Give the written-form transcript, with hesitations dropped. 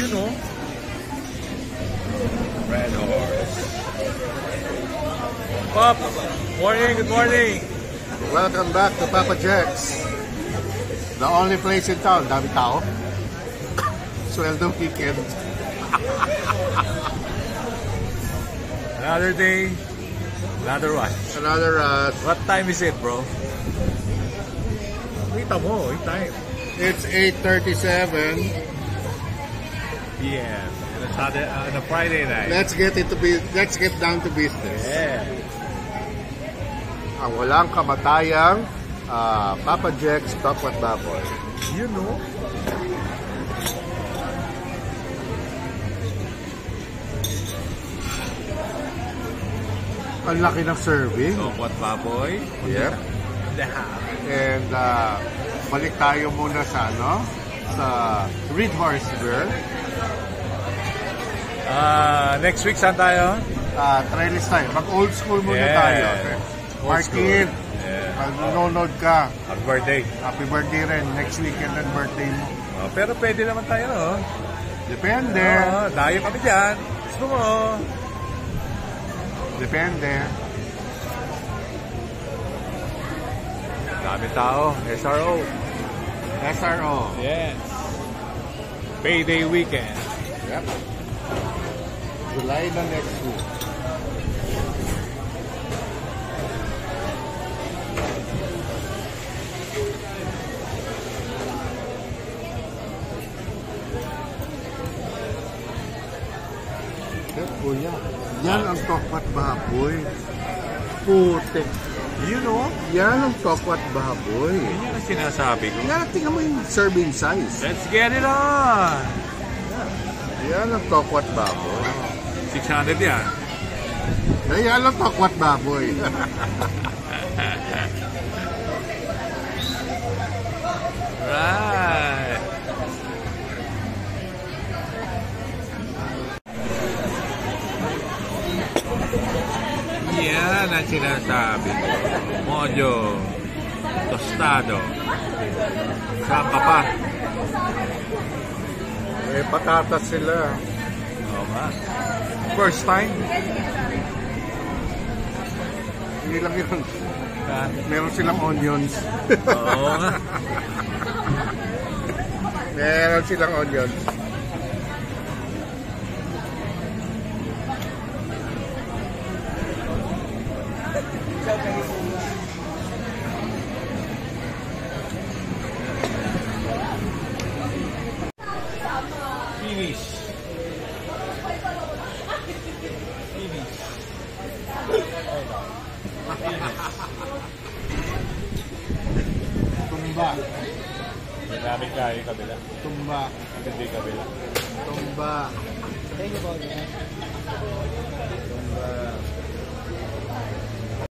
You know. Red Horse. Pop, morning, good morning. Welcome back to Papa Jack's. The only place in town. Dami tao. Sweldo weekend. Another day, another rush. Another What time is it, bro? Kita mo, yung time. It's 8:37. PM. On a Friday night. Let's get down to business. Yeah. Ang walang kamatayang Papa Jack's Tokwat Baboy. You know. Ang laki ng serving. Tokwat Baboy. Yep. The half. And balik tayo muna sa sa Red Horse Beer. Next week saan tayo? Trellis tayo. Mag old school muna tayo. Martin, pag nanonood ka, Happy birthday. happy birthday rin. Next weekend ang birthday mo. Pero pwede naman tayo, no? Depende. Dayo kami dyan. Gusto mo. Depende. Dami tao. SRO. SRO. Yes. Payday weekend. Yep. July na next week. Kuya, yan ang Tokwat Baboy. Putik. You know? Yan ang Tokwat Baboy. Yan yung sinasabi ko. Yan, tingnan mo yung serving size. Let's get it on! Yan ang Tokwat Baboy. 600 yan. Yan ang Tokwat Baboy. Right. Yan ang sinasabi ko. Mojo. Tostado. Saan ka pa? Patatas sila. Oo nga. First time? Hindi lang yun. Meron silang onions. Oo nga. Meron silang onions. Finish. Tumba. Hindi namin kaya yung kabila. Tumba. Hindi kabila. Tumba. Tumba.